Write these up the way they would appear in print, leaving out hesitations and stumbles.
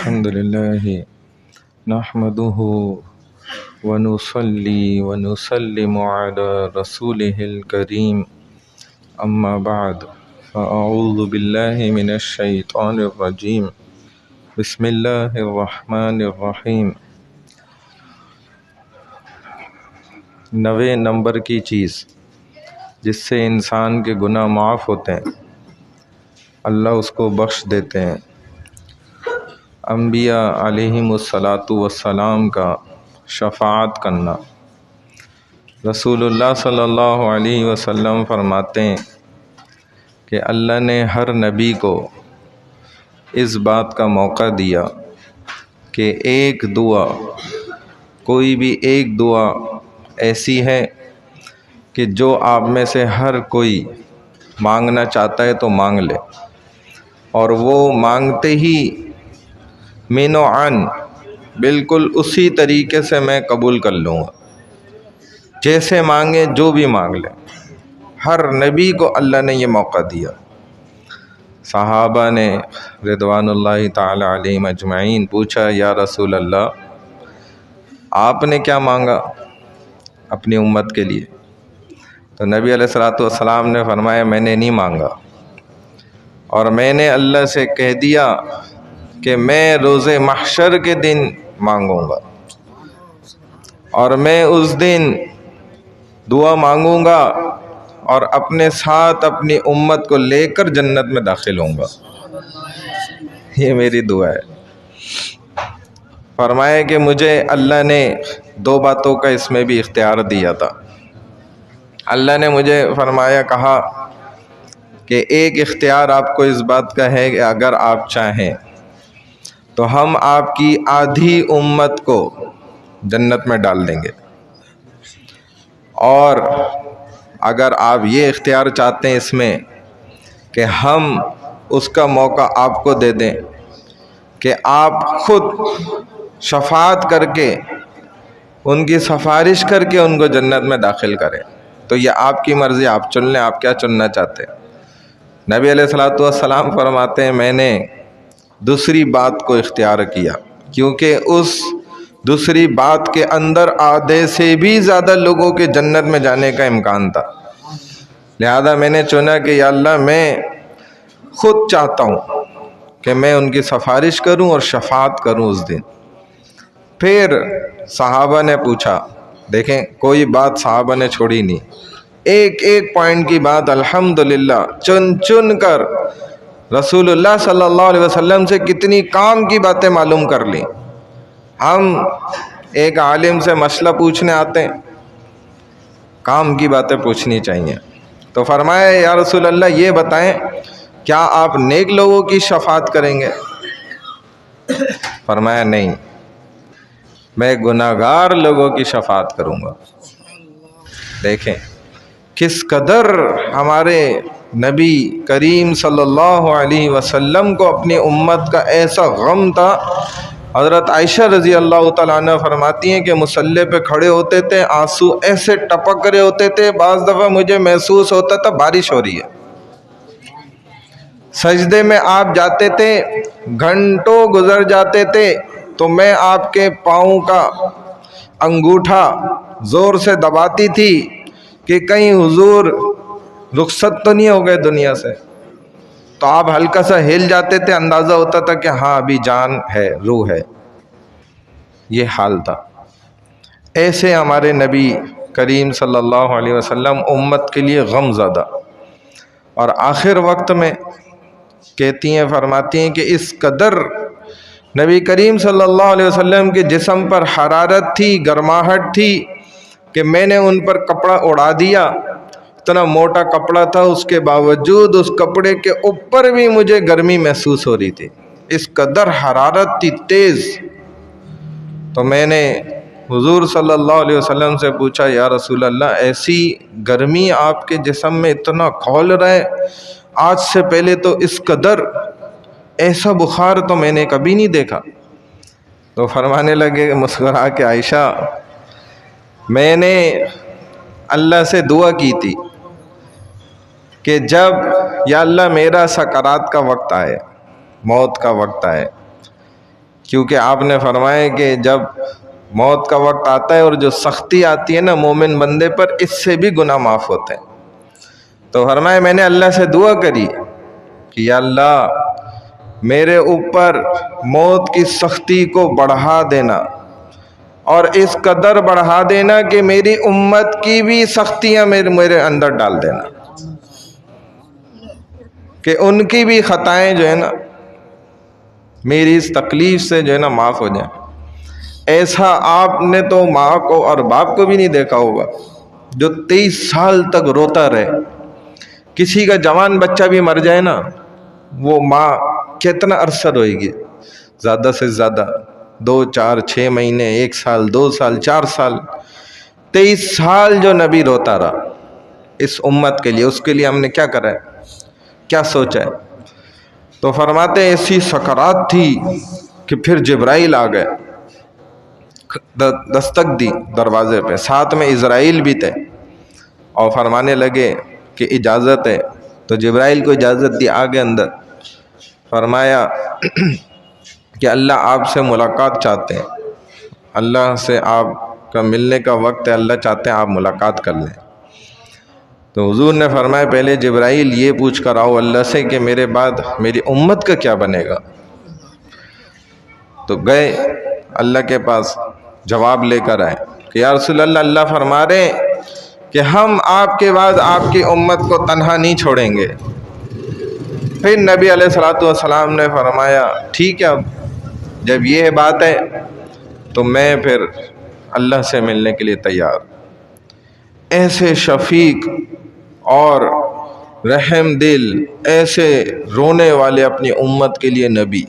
الحمد لله نحمده ونصلي ونسلم على رسوله الكريم أما بعد فأعوذ بالله من الشيطان الرجيم بسم الله الرحمن الرحیم۔ 90 نمبر کی چیز جس سے انسان کے گناہ معاف ہوتے ہیں، اللہ اس کو بخش دیتے ہیں۔ انبیاء علیہم الصلاۃ کا شفاعت کرنا۔ رسول اللہ صلی اللہ علیہ وسلم فرماتے ہیں کہ اللہ نے ہر نبی کو اس بات کا موقع دیا کہ ایک دعا، کوئی بھی ایک دعا ایسی ہے کہ جو آپ میں سے ہر کوئی مانگنا چاہتا ہے تو مانگ لے، اور وہ مانگتے ہی من و عن بالکل اسی طریقے سے میں قبول کر لوں گا، جیسے مانگے جو بھی مانگ لے۔ ہر نبی کو اللہ نے یہ موقع دیا۔ صحابہ نے رضوان اللہ تعالی علیہم اجمعین پوچھا، یا رسول اللہ آپ نے کیا مانگا اپنی امت کے لیے؟ تو نبی علیہ الصلوۃ والسلام نے فرمایا، میں نے نہیں مانگا، اور میں نے اللہ سے کہہ دیا کہ میں روز محشر کے دن مانگوں گا، اور میں اس دن دعا مانگوں گا اور اپنے ساتھ اپنی امت کو لے کر جنت میں داخل ہوں گا۔ یہ میری دعا ہے۔ فرمایا کہ مجھے اللہ نے 2 باتوں کا اس میں بھی اختیار دیا تھا۔ اللہ نے مجھے فرمایا، کہا کہ ایک اختیار آپ کو اس بات کا ہے کہ اگر آپ چاہیں تو ہم آپ کی آدھی امت کو جنت میں ڈال دیں گے، اور اگر آپ یہ اختیار چاہتے ہیں اس میں کہ ہم اس کا موقع آپ کو دے دیں کہ آپ خود شفاعت کر کے ان کی سفارش کر کے ان کو جنت میں داخل کریں، تو یہ آپ کی مرضی، آپ چن لیں آپ کیا چننا چاہتے ہیں۔ نبی علیہ الصلوۃ والسلام فرماتے ہیں، میں نے دوسری بات کو اختیار کیا، کیونکہ اس دوسری بات کے اندر آدھے سے بھی زیادہ لوگوں کے جنت میں جانے کا امکان تھا، لہذا میں نے چنا کہ یا اللہ میں خود چاہتا ہوں کہ میں ان کی سفارش کروں اور شفاعت کروں اس دن۔ پھر صحابہ نے پوچھا، دیکھیں کوئی بات صحابہ نے چھوڑی نہیں، ایک ایک پوائنٹ کی بات الحمدللہ چن چن کر رسول اللہ صلی اللہ علیہ وسلم سے کتنی کام کی باتیں معلوم کر لیں۔ ہم ایک عالم سے مسئلہ پوچھنے آتے ہیں، کام کی باتیں پوچھنی چاہیے۔ تو فرمایا، یا رسول اللہ یہ بتائیں کیا آپ نیک لوگوں کی شفاعت کریں گے؟ فرمایا نہیں، میں گناہگار لوگوں کی شفاعت کروں گا۔ دیکھیں کس قدر ہمارے نبی کریم صلی اللہ علیہ وسلم کو اپنی امت کا ایسا غم تھا۔ حضرت عائشہ رضی اللہ تعالیٰ عنہ فرماتی ہیں کہ مصلی پہ کھڑے ہوتے تھے، آنسو ایسے ٹپک رہے ہوتے تھے، بعض دفعہ مجھے محسوس ہوتا تھا بارش ہو رہی ہے۔ سجدے میں آپ جاتے تھے، گھنٹوں گزر جاتے تھے، تو میں آپ کے پاؤں کا انگوٹھا زور سے دباتی تھی کہ کہیں حضور رخصت تو نہیں ہو گئے دنیا سے، تو آپ ہلکا سا ہل جاتے تھے، اندازہ ہوتا تھا کہ ہاں ابھی جان ہے، روح ہے۔ یہ حال تھا۔ ایسے ہمارے نبی کریم صلی اللہ علیہ وسلم امت کے لیے غم زدہ، اور آخر وقت میں کہتی ہیں، فرماتی ہیں کہ اس قدر نبی کریم صلی اللہ علیہ وسلم کے جسم پر حرارت تھی، گرماہٹ تھی، کہ میں نے ان پر کپڑا اڑا دیا۔ اتنا موٹا کپڑا تھا، اس کے باوجود اس کپڑے کے اوپر بھی مجھے گرمی محسوس ہو رہی تھی، اس قدر حرارت تھی تیز۔ تو میں نے حضور صلی اللہ علیہ وسلم سے پوچھا، یا رسول اللہ ایسی گرمی آپ کے جسم میں اتنا کھول رہا ہے، آج سے پہلے تو اس قدر ایسا بخار تو میں نے کبھی نہیں دیکھا۔ تو فرمانے لگے مسکرا کے، عائشہ میں نے اللہ سے دعا کی تھی کہ جب یا اللہ میرا سکرات کا وقت آئے، موت کا وقت آئے، کیونکہ آپ نے فرمایا کہ جب موت کا وقت آتا ہے اور جو سختی آتی ہے نا مومن بندے پر، اس سے بھی گناہ معاف ہوتے ہیں۔ تو فرمایا میں نے اللہ سے دعا کری کہ یا اللہ میرے اوپر موت کی سختی کو بڑھا دینا، اور اس قدر بڑھا دینا کہ میری امت کی بھی سختیاں میرے اندر ڈال دینا، کہ ان کی بھی خطائیں جو ہے نا میری اس تکلیف سے جو ہے نا معاف ہو جائیں۔ ایسا آپ نے تو ماں کو اور باپ کو بھی نہیں دیکھا ہوگا جو 23 سال تک روتا رہے۔ کسی کا جوان بچہ بھی مر جائے نا، وہ ماں کتنا عرصہ روئے گی؟ زیادہ سے زیادہ 2 4 6 مہینے، 1 سال، 2 سال، 4 سال۔ 23 سال جو نبی روتا رہا اس امت کے لیے، اس کے لیے ہم نے کیا کرا ہے، کیا سوچا ہے؟ تو فرماتے ہیں ایسی سکرات تھی کہ پھر جبرائیل آ گئے، دستک دی دروازے پہ، ساتھ میں اسرائیل بھی تھے، اور فرمانے لگے کہ اجازت ہے۔ تو جبرائیل کو اجازت دی، آگے اندر فرمایا کہ اللہ آپ سے ملاقات چاہتے ہیں، اللہ سے آپ کا ملنے کا وقت ہے، اللہ چاہتے ہیں آپ ملاقات کر لیں۔ تو حضور نے فرمایا پہلے جبرائیل یہ پوچھ کر آؤ اللہ سے کہ میرے بعد میری امت کا کیا بنے گا۔ تو گئے اللہ کے پاس، جواب لے کر آئے کہ یا رسول اللہ، اللہ فرما رہے ہیں کہ ہم آپ کے بعد آپ کی امت کو تنہا نہیں چھوڑیں گے۔ پھر نبی علیہ الصلوۃ والسلام نے فرمایا ٹھیک ہے، اب جب یہ بات ہے تو میں پھر اللہ سے ملنے کے لیے تیار۔ ایسے شفیق اور رحم دل، ایسے رونے والے اپنی امت کے لیے نبی،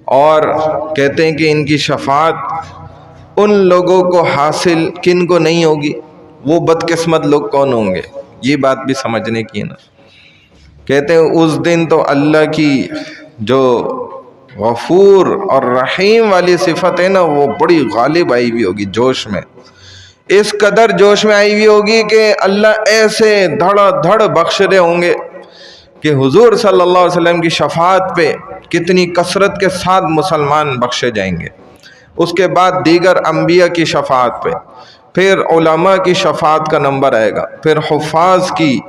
اور کہتے ہیں کہ ان کی شفاعت ان لوگوں کو حاصل کن کو نہیں ہوگی، وہ بدقسمت لوگ کون ہوں گے؟ یہ بات بھی سمجھنے کی ہے نا۔ کہتے ہیں اس دن تو اللہ کی جو غفور اور رحیم والی صفت ہے نا وہ بڑی غالب آئی ہوئی ہوگی، جوش میں، اس قدر جوش میں آئی ہوئی ہوگی کہ اللہ ایسے دھڑ دھڑ بخش رہے ہوں گے کہ حضور صلی اللہ علیہ وسلم کی شفاعت پہ کتنی کثرت کے ساتھ مسلمان بخشے جائیں گے۔ اس کے بعد دیگر انبیاء کی شفاعت پہ، پھر علماء کی شفاعت کا نمبر آئے گا، پھر حفاظ کی،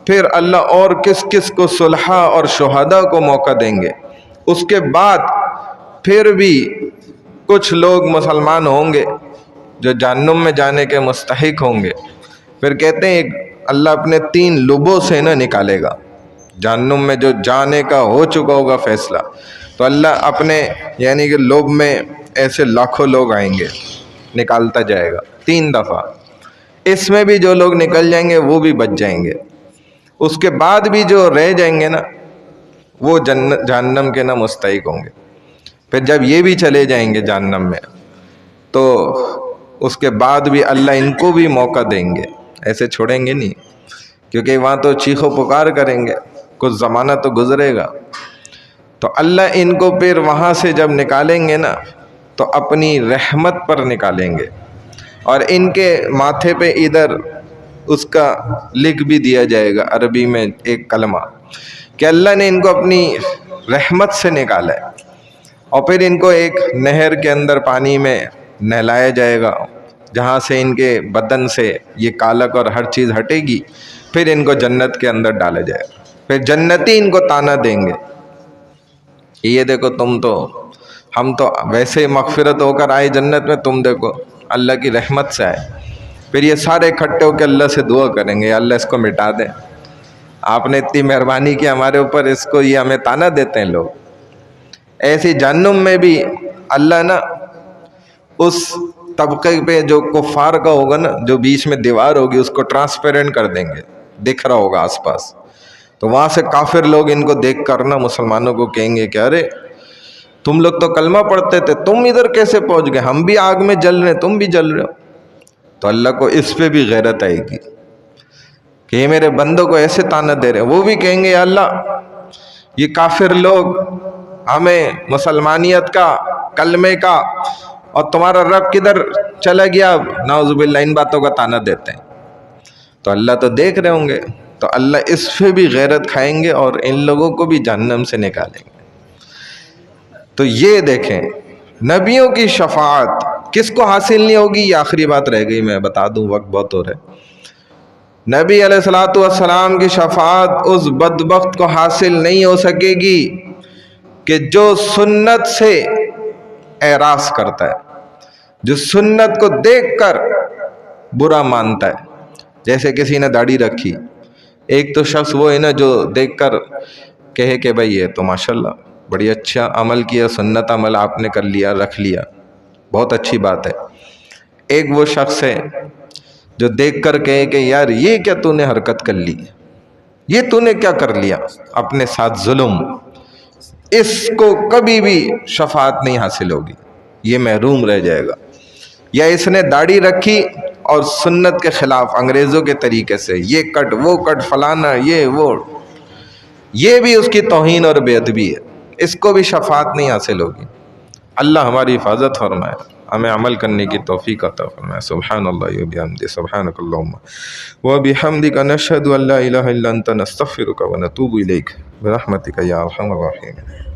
پھر اللہ اور کس کس کو صلحاء اور شہداء کو موقع دیں گے۔ اس کے بعد پھر بھی کچھ لوگ مسلمان ہوں گے جو جہنم میں جانے کے مستحق ہوں گے۔ پھر کہتے ہیں اللہ اپنے 3 لبوں سے نہ نکالے گا، جہنم میں جو جانے کا ہو چکا ہوگا فیصلہ، تو اللہ اپنے یعنی کہ لب میں ایسے لاکھوں لوگ آئیں گے، نکالتا جائے گا 3 دفعہ۔ اس میں بھی جو لوگ نکل جائیں گے وہ بھی بچ جائیں گے۔ اس کے بعد بھی جو رہ جائیں گے نا وہ جہنم کے نہ مستحق ہوں گے۔ پھر جب یہ بھی چلے جائیں گے جہنم میں تو اس کے بعد بھی اللہ ان کو بھی موقع دیں گے، ایسے چھوڑیں گے نہیں، کیونکہ وہاں تو چیخ و پکار کریں گے، کچھ زمانہ تو گزرے گا۔ تو اللہ ان کو پھر وہاں سے جب نکالیں گے نا تو اپنی رحمت پر نکالیں گے، اور ان کے ماتھے پہ ادھر اس کا لکھ بھی دیا جائے گا عربی میں ایک کلمہ کہ اللہ نے ان کو اپنی رحمت سے نکالا ہے، اور پھر ان کو ایک نہر کے اندر پانی میں نہلایا جائے گا جہاں سے ان کے بدن سے یہ کالک اور ہر چیز ہٹے گی، پھر ان کو جنت کے اندر ڈالا جائے گا۔ پھر جنتی ان کو تانا دیں گے کہ یہ دیکھو ہم تو ویسے مغفرت ہو کر آئے جنت میں، تم دیکھو اللہ کی رحمت سے آئے۔ پھر یہ سارے اکٹھے ہو کے اللہ سے دعا کریں گے، اللہ اس کو مٹا دیں، آپ نے اتنی مہربانی کی ہمارے اوپر، اس کو یہ ہمیں تانا دیتے ہیں لوگ۔ ایسی جہنم میں بھی اللہ نا اس طبقے پہ جو کفار کا ہوگا نا، جو بیچ میں دیوار ہوگی، اس کو ٹرانسپیرنٹ کر دیں گے، دکھ رہا ہوگا آس پاس۔ تو وہاں سے کافر لوگ ان کو دیکھ کر نا مسلمانوں کو کہیں گے کہ ارے تم لوگ تو کلمہ پڑھتے تھے، تم ادھر کیسے پہنچ گئے؟ ہم بھی آگ میں جل رہے ہیں، تم بھی جل رہے ہو۔ تو اللہ کو اس پہ بھی غیرت آئے گی کہ یہ میرے بندوں کو ایسے تانا دے رہے ہیں۔ وہ بھی کہیں گے یا اللہ یہ کافر لوگ ہمیں مسلمانیت کا، کلمے کا، اور تمہارا رب کدھر چلا گیا، اب نعوذ باللہ ان باتوں کا تانا دیتے ہیں۔ تو اللہ تو دیکھ رہے ہوں گے، تو اللہ اس پہ بھی غیرت کھائیں گے اور ان لوگوں کو بھی جہنم سے نکالیں گے۔ تو یہ دیکھیں نبیوں کی شفاعت کس کو حاصل نہیں ہوگی؟ یہ آخری بات رہ گئی، میں بتا دوں، وقت بہت ہو رہا ہے۔ نبی علیہ الصلوۃ والسلام کی شفاعت اس بدبخت کو حاصل نہیں ہو سکے گی کہ جو سنت سے اعراض کرتا ہے، جو سنت کو دیکھ کر برا مانتا ہے۔ جیسے کسی نے داڑھی رکھی، ایک تو شخص وہ ہے نا جو دیکھ کر کہے کہ بھائی یہ تو ماشاءاللہ بڑی اچھا عمل کیا، سنت عمل آپ نے کر لیا، رکھ لیا، بہت اچھی بات ہے۔ ایک وہ شخص ہے جو دیکھ کر کہے کہ یار یہ کیا تو نے حرکت کر لی، یہ تو نے کیا کر لیا، اپنے ساتھ ظلم۔ اس کو کبھی بھی شفاعت نہیں حاصل ہوگی، یہ محروم رہ جائے گا۔ یا اس نے داڑھی رکھی اور سنت کے خلاف انگریزوں کے طریقے سے یہ کٹ وہ کٹ فلانا یہ وہ، یہ بھی اس کی توہین اور بے ادبی ہے، اس کو بھی شفاعت نہیں حاصل ہوگی۔ اللہ ہماری حفاظت فرمائے، ہمیں عمل کرنے کی توفیق عطا فرمائے۔ سبحان اللہ و بحمدہ، سبحانک اللہم و بحمدک، نشہد ان لا الہ الا انت، نستغفرک و نتوب الیک، برحمتک یا ارحم الراحمین۔